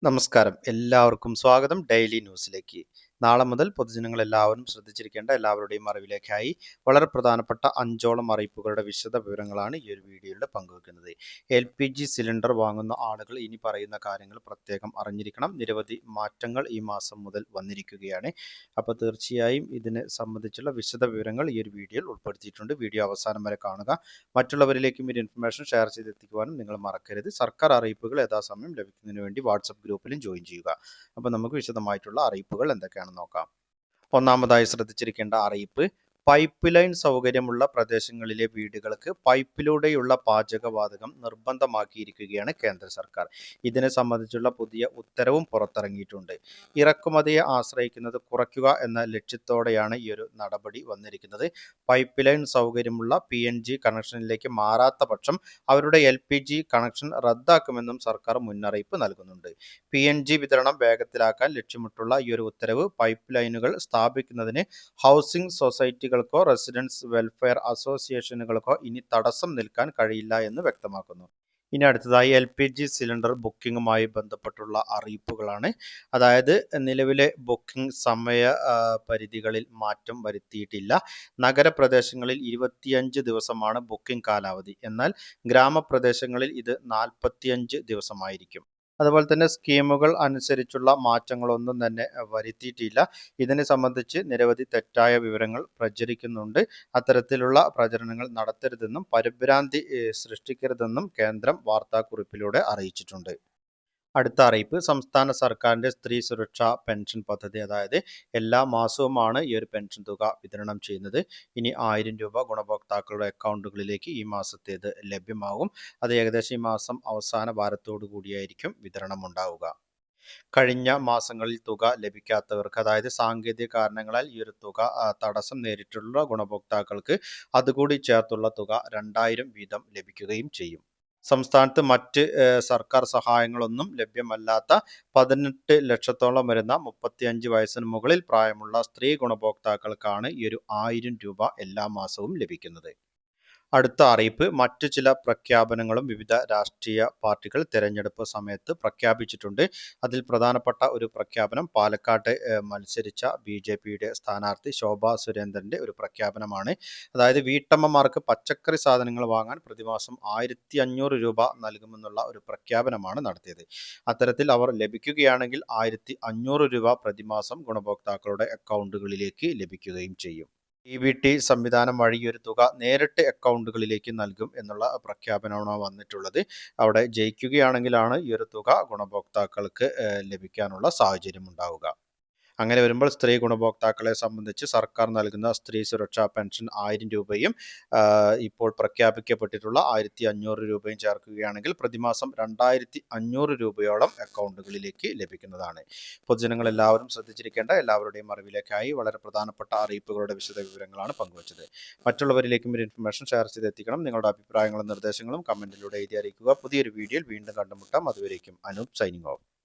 നമസ്കാരം. എല്ലാവർക്കും സ്വാഗതം ഡെയിലി ന്യൂസിലേക്ക്. നാളെ മുതൽ പൊതുജനങ്ങൾ എല്ലാവരും ശ്രദ്ധിച്ചിരിക്കേണ്ട എല്ലാവരുടെയും അറിവിലേക്കായി വളരെ പ്രധാനപ്പെട്ട 5ഓളം അറിയിപ്പുകളുടെ വിശദ വിവരങ്ങളാണ് ഈ ഒരു വീഡിയോയിൽ പങ്കുവെക്കുന്നത്. LPG സിലിണ്ടർ വാങ്ങുന്ന ആളുകൾ ഇനി പറയുന്ന കാര്യങ്ങൾ പ്രത്യേകം അറിഞ്ഞിരിക്കണം. നിരവധി മാറ്റങ്ങൾ ഈ മാസം മുതൽ വന്നിരിക്കുകയാണ്. അപ്പോൾ തീർച്ചയായും ഇതിനെ സംബന്ധിച്ചുള്ള വിശദ വിവരങ്ങൾ ഈ ഒരു വീഡിയോയിൽ ഉൾപ്പെടുത്തിയിട്ടുണ്ട്. വീഡിയോ അവസാനം വരെ കാണുക. മറ്റുള്ളവരിലേക്കും ഈ ഇൻഫർമേഷൻ ഷെയർ ചെയ്തെത്തിക്കുവാനും നിങ്ങൾ മറക്കരുത്. സർക്കാർ അറിയിപ്പുകൾ യഥാസമയം ലഭിക്കുന്നതിന് വേണ്ടി വാട്സപ്പ് ഗ്രൂപ്പിലും ജോയിൻ ചെയ്യുക. അപ്പോൾ നമുക്ക് വിശദമായിട്ടുള്ള അറിയിപ്പുകൾ എന്തൊക്കെയാണെന്ന് നോക്കാം. ഒന്നാമതായി ശ്രദ്ധിച്ചിരിക്കേണ്ട അറിയിപ്പ്, പൈപ്പ് ലൈൻ സൗകര്യമുള്ള പ്രദേശങ്ങളിലെ വീടുകൾക്ക് പൈപ്പിലൂടെയുള്ള പാചകവാതകം നിർബന്ധമാക്കിയിരിക്കുകയാണ് കേന്ദ്ര സർക്കാർ. ഇതിനെ സംബന്ധിച്ചുള്ള പുതിയ ഉത്തരവും പുറത്തിറങ്ങിയിട്ടുണ്ട്. ഇറക്കുമതിയെ ആശ്രയിക്കുന്നത് കുറയ്ക്കുക എന്ന ലക്ഷ്യത്തോടെയാണ് ഈ ഒരു നടപടി വന്നിരിക്കുന്നത്. പൈപ്പ് ലൈൻ സൗകര്യമുള്ള PNG കണക്ഷനിലേക്ക് മാറാത്ത പക്ഷം അവരുടെ LPG കണക്ഷൻ റദ്ദാക്കുമെന്നും സർക്കാർ മുന്നറിയിപ്പ് നൽകുന്നുണ്ട്. PNG വിതരണം വേഗത്തിലാക്കാൻ ലക്ഷ്യമിട്ടുള്ള ഈ ഒരു ഉത്തരവ് പൈപ്പ് ലൈനുകൾ സ്ഥാപിക്കുന്നതിന് ഹൗസിംഗ് സൊസൈറ്റികൾക്കോ റെസിഡൻസ് വെൽഫെയർ അസോസിയേഷനുകൾക്കോ ഇനി തടസ്സം നിൽക്കാൻ കഴിയില്ല എന്ന് വ്യക്തമാക്കുന്നു. ഇനി അടുത്തതായി LPG സിലിണ്ടർ ബുക്കിംഗുമായി ബന്ധപ്പെട്ടുള്ള അറിയിപ്പുകളാണ്. അതായത് നിലവിലെ ബുക്കിംഗ് സമയ പരിധികളിൽ മാറ്റം വരുത്തിയിട്ടില്ല. നഗരപ്രദേശങ്ങളിൽ 25 ദിവസമാണ് ബുക്കിംഗ് കാലാവധി. എന്നാൽ ഗ്രാമപ്രദേശങ്ങളിൽ ഇത് 45 ദിവസമായിരിക്കും. അതുപോലെ തന്നെ സ്കീമുകൾ അനുസരിച്ചുള്ള മാറ്റങ്ങളൊന്നും തന്നെ വരുത്തിയിട്ടില്ല. ഇതിനെ സംബന്ധിച്ച് നിരവധി തെറ്റായ വിവരങ്ങൾ പ്രചരിക്കുന്നുണ്ട്. അത്തരത്തിലുള്ള പ്രചരണങ്ങൾ നടത്തരുതെന്നും പരിഭ്രാന്തി സൃഷ്ടിക്കരുതെന്നും കേന്ദ്രം വാർത്താക്കുറിപ്പിലൂടെ അറിയിച്ചിട്ടുണ്ട്. അടുത്ത അറിയിപ്പ്, സംസ്ഥാന സർക്കാരിൻ്റെ സ്ത്രീ സുരക്ഷാ പെൻഷൻ പദ്ധതി, അതായത് എല്ലാ മാസവുമാണ് ഈ ഒരു പെൻഷൻ തുക വിതരണം ചെയ്യുന്നത്. ഇനി 1000 രൂപ ഗുണഭോക്താക്കളുടെ അക്കൗണ്ടുകളിലേക്ക് ഈ മാസത്തേത് ലഭ്യമാകും. അത് ഏകദേശം ഈ മാസം അവസാന വാരത്തോടു കൂടിയായിരിക്കും വിതരണം ഉണ്ടാവുക. കഴിഞ്ഞ മാസങ്ങളിൽ തുക ലഭിക്കാത്തവർക്ക്, അതായത് സാങ്കേതിക കാരണങ്ങളാൽ ഈ ഒരു തുക തടസ്സം നേരിട്ടുള്ള ഗുണഭോക്താക്കൾക്ക് അതുകൂടി ചേർത്തുള്ള തുക 2000 വീതം ലഭിക്കുകയും ചെയ്യും. സംസ്ഥാനത്ത് മറ്റ് സർക്കാർ സഹായങ്ങളൊന്നും ലഭ്യമല്ലാത്ത 18 ലക്ഷത്തോളം വരുന്ന 35 വയസ്സിന് മുകളിൽ പ്രായമുള്ള സ്ത്രീ ഗുണഭോക്താക്കൾക്കാണ് ഈ ഒരു 1000 രൂപ എല്ലാ മാസവും ലഭിക്കുന്നത്. അടുത്ത അറിയിപ്പ്, മറ്റു ചില പ്രഖ്യാപനങ്ങളും വിവിധ രാഷ്ട്രീയ പാർട്ടികൾ തെരഞ്ഞെടുപ്പ് സമയത്ത് പ്രഖ്യാപിച്ചിട്ടുണ്ട്. അതിൽ പ്രധാനപ്പെട്ട ഒരു പ്രഖ്യാപനം പാലക്കാട്ട് മത്സരിച്ച BJPയുടെ സ്ഥാനാർത്ഥി ശോഭാ സുരേന്ദ്രൻ്റെ ഒരു പ്രഖ്യാപനമാണ്. അതായത് വീട്ടമ്മമാർക്ക് പച്ചക്കറി സാധനങ്ങൾ വാങ്ങാൻ പ്രതിമാസം 1500 രൂപ നൽകുമെന്നുള്ള ഒരു പ്രഖ്യാപനമാണ് നടത്തിയത്. അത്തരത്തിൽ അവർ ലഭിക്കുകയാണെങ്കിൽ 1500 രൂപ പ്രതിമാസം ഗുണഭോക്താക്കളുടെ അക്കൗണ്ടുകളിലേക്ക് ലഭിക്കുകയും ചെയ്യും. EBT സംവിധാനം വഴി ഒരു തുക നേരിട്ട് അക്കൗണ്ടുകളിലേക്ക് നൽകും എന്നുള്ള പ്രഖ്യാപനമാണ് വന്നിട്ടുള്ളത്. അവിടെ ജയിക്കുകയാണെങ്കിലാണ് ഈ ഒരു തുക ഗുണഭോക്താക്കൾക്ക് ലഭിക്കാനുള്ള സാഹചര്യം ഉണ്ടാവുക. അങ്ങനെ വരുമ്പോൾ സ്ത്രീ ഗുണഭോക്താക്കളെ സംബന്ധിച്ച് സർക്കാർ നൽകുന്ന സ്ത്രീ സുരക്ഷാ പെൻഷൻ 1000 രൂപയും ഇപ്പോൾ പ്രഖ്യാപിക്കപ്പെട്ടിട്ടുള്ള 1500 രൂപയും ചേർക്കുകയാണെങ്കിൽ പ്രതിമാസം 2500 രൂപയോളം അക്കൗണ്ടുകളിലേക്ക് ലഭിക്കുന്നതാണ്. പൊതുജനങ്ങൾ എല്ലാവരും ശ്രദ്ധിച്ചിരിക്കേണ്ട എല്ലാവരുടെയും അറിവിലേക്കായി വളരെ പ്രധാനപ്പെട്ട അറിയിപ്പുകളുടെ വിശദ വിവരങ്ങളാണ് പങ്കുവച്ചത്. മറ്റുള്ളവരിലേക്കും ഒരു ഇൻഫർമേഷൻ ഷെയർ ചെയ്തെത്തിക്കണം. നിങ്ങളുടെ അഭിപ്രായങ്ങളും നിർദ്ദേശങ്ങളും കമന്റിലൂടെ എഴുതി അറിയിക്കുക. പുതിയൊരു വീഡിയോയിൽ വീണ്ടും കണ്ടുമുട്ടാം. അതുവരേക്കും അനൂപ് സൈനിങ് ഓഫ്.